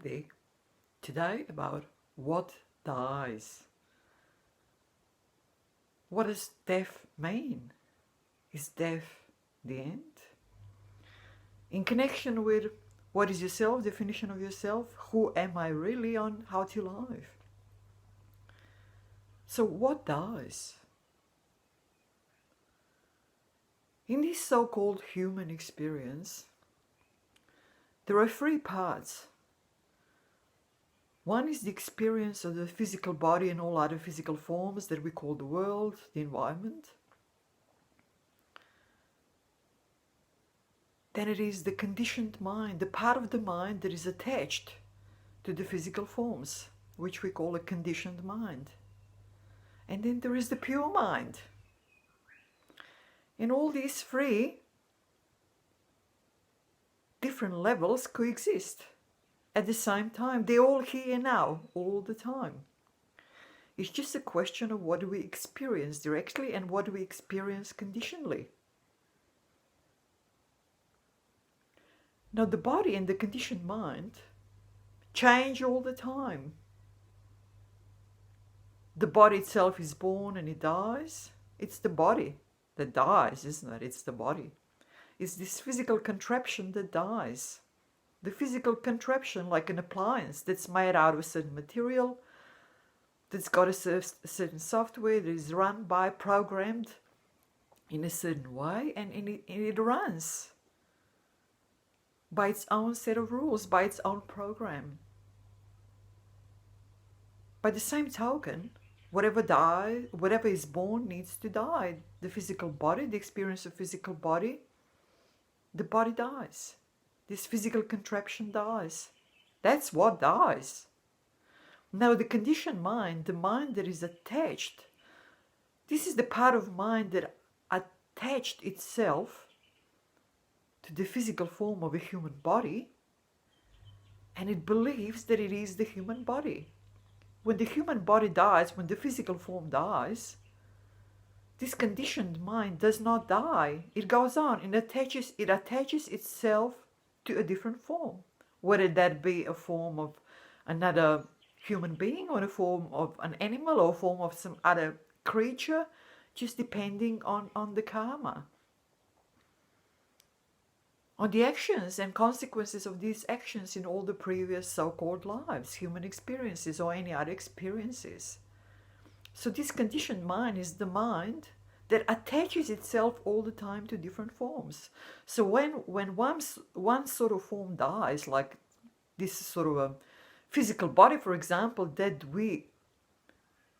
briefly today about what dies. What does death mean? Is death the end? In connection with what is yourself, definition of yourself, who am I really, on how to live? So what dies? In this so-called human experience, there are three parts. One is the experience of the physical body and all other physical forms that we call the world, the environment. Then it is the conditioned mind, the part of the mind that is attached to the physical forms, which we call a conditioned mind. And then there is the pure mind. And all these three different levels coexist at the same time. They're all here now, all the time. It's just a question of what do we experience directly and what do we experience conditionally. Now the body and the conditioned mind change all the time. The body itself is born and it dies. It's the body that dies, isn't it? It's the body. It's this physical contraption that dies. The physical contraption, like an appliance that's made out of a certain material, that's got a certain software that is run by, programmed in a certain way, and it runs by its own set of rules, by its own program. By the same token, whatever is born needs to die. The physical body, the experience of physical body, the body dies. This physical contraption dies. That's what dies. Now the conditioned mind, the mind that is attached, this is the part of mind that attached itself to the physical form of a human body, and it believes that it is the human body. When the human body dies, when the physical form dies, this conditioned mind does not die. It goes on and attaches itself to a different form, whether that be a form of another human being or a form of an animal or a form of some other creature, just depending on the karma, on the actions and consequences of these actions in all the previous so-called lives, human experiences or any other experiences. So this conditioned mind is the mind that attaches itself all the time to different forms. So when one sort of form dies, like this sort of a physical body, for example, that we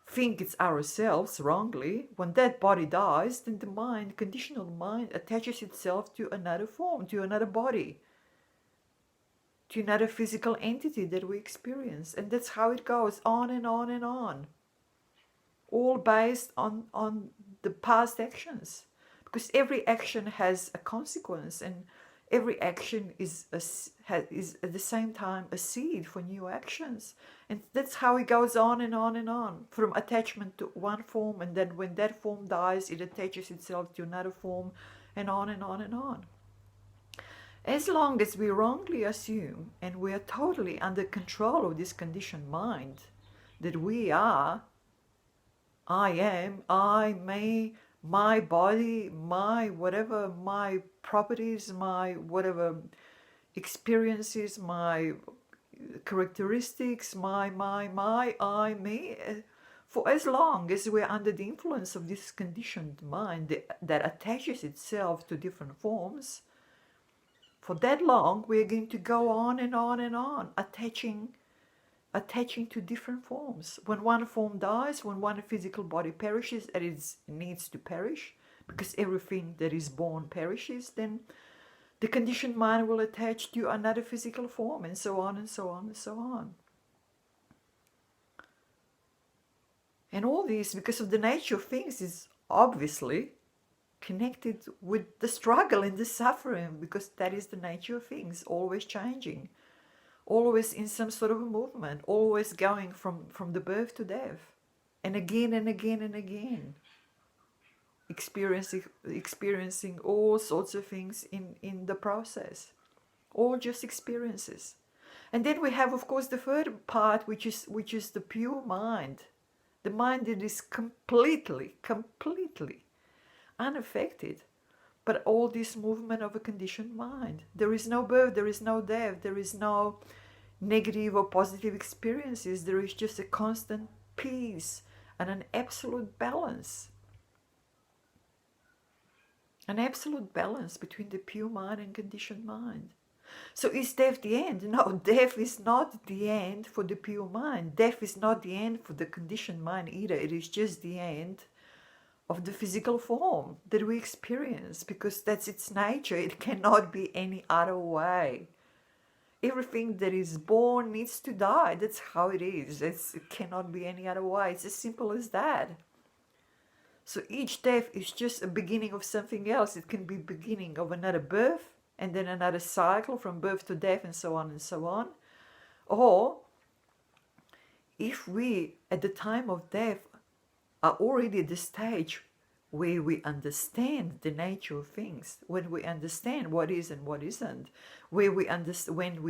think it's ourselves wrongly, when that body dies, then the mind, conditional mind, attaches itself to another form, to another body, to another physical entity that we experience. And that's how it goes on and on and on. All based on the past actions. Because every action has a consequence, and every action is at the same time a seed for new actions. And that's how it goes on and on and on, from attachment to one form, and then when that form dies, it attaches itself to another form, and on and on and on. As long as we wrongly assume, and we are totally under control of this conditioned mind, that we are, I am, I, me, my body, my whatever, my properties, my whatever experiences, my characteristics, my, I, me. For as long as we're under the influence of this conditioned mind that attaches itself to different forms, for that long we're going to go on and on and on, attaching to different forms. When one form dies, when one physical body perishes, and it needs to perish, because everything that is born perishes, then the conditioned mind will attach to another physical form, and so on and so on and so on. And all this, because of the nature of things, is obviously connected with the struggle and the suffering, because that is the nature of things, always changing, always in some sort of a movement, always going from the birth to death, and again and again and again, experiencing all sorts of things in the process, all just experiences. And then we have, of course, the third part, which is the pure mind. The mind that is completely unaffected by all this movement of a conditioned mind. There is no birth, there is no death, there is no negative or positive experiences. There is just a constant peace and an absolute balance. An absolute balance between the pure mind and conditioned mind. So is death the end? No, death is not the end for the pure mind. Death is not the end for the conditioned mind either. It is just the end of the physical form that we experience, because that's its nature. It cannot be any other way. Everything that is born needs to die. That's how it is. It cannot be any other way. It's as simple as that. So each death is just a beginning of something else. It can be beginning of another birth, and then another cycle from birth to death, and so on and so on. Or if we, at the time of death, are already at the stage where we understand the nature of things, when we understand what is and what isn't, when we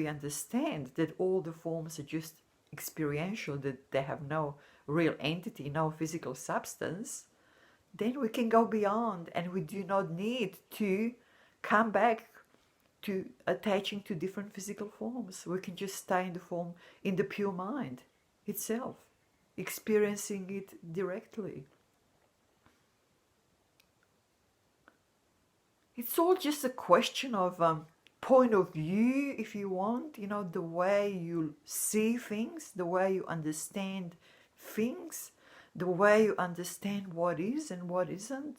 understand that all the forms are just experiential, that they have no real entity, no physical substance, then we can go beyond, and we do not need to come back to attaching to different physical forms. We can just stay in the form, in the pure mind itself, experiencing it directly. It's all just a question of point of view, if you want, the way you see things, the way you understand things, the way you understand what is and what isn't.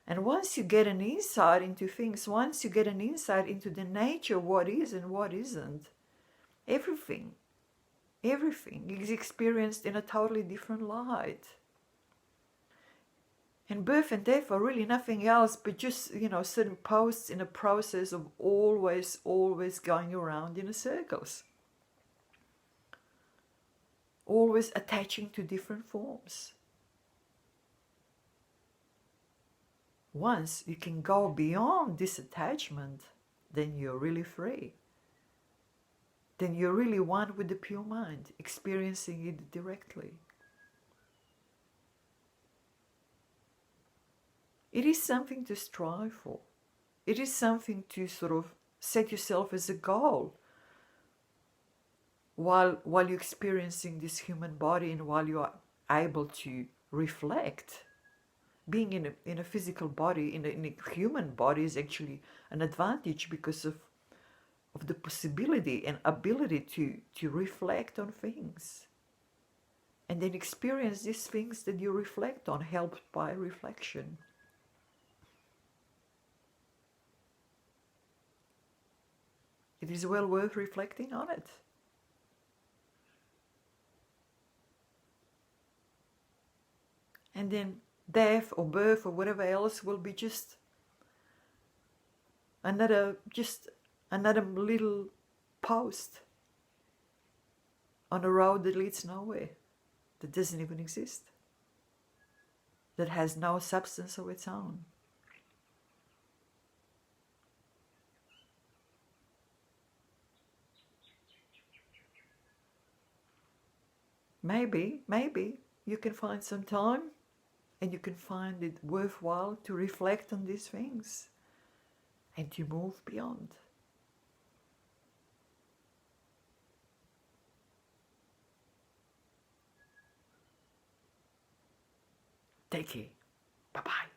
And once you get an insight into things, once you get an insight into the nature of what is and what isn't, everything is experienced in a totally different light. And birth and death are really nothing else but just, certain posts in a process of always going around in circles. Always attaching to different forms. Once you can go beyond this attachment, then you're really free. Then you're really one with the pure mind, experiencing it directly. It is something to strive for. It is something to sort of set yourself as a goal while you're experiencing this human body, and while you are able to reflect. Being in a physical body, in a human body, is actually an advantage because of the possibility and ability to reflect on things. And then experience these things that you reflect on, helped by reflection. It is well worth reflecting on it. And then death or birth or whatever else will be just another little post on a road that leads nowhere, that doesn't even exist, that has no substance of its own. Maybe you can find some time and you can find it worthwhile to reflect on these things and to move beyond. Take care. Bye-bye.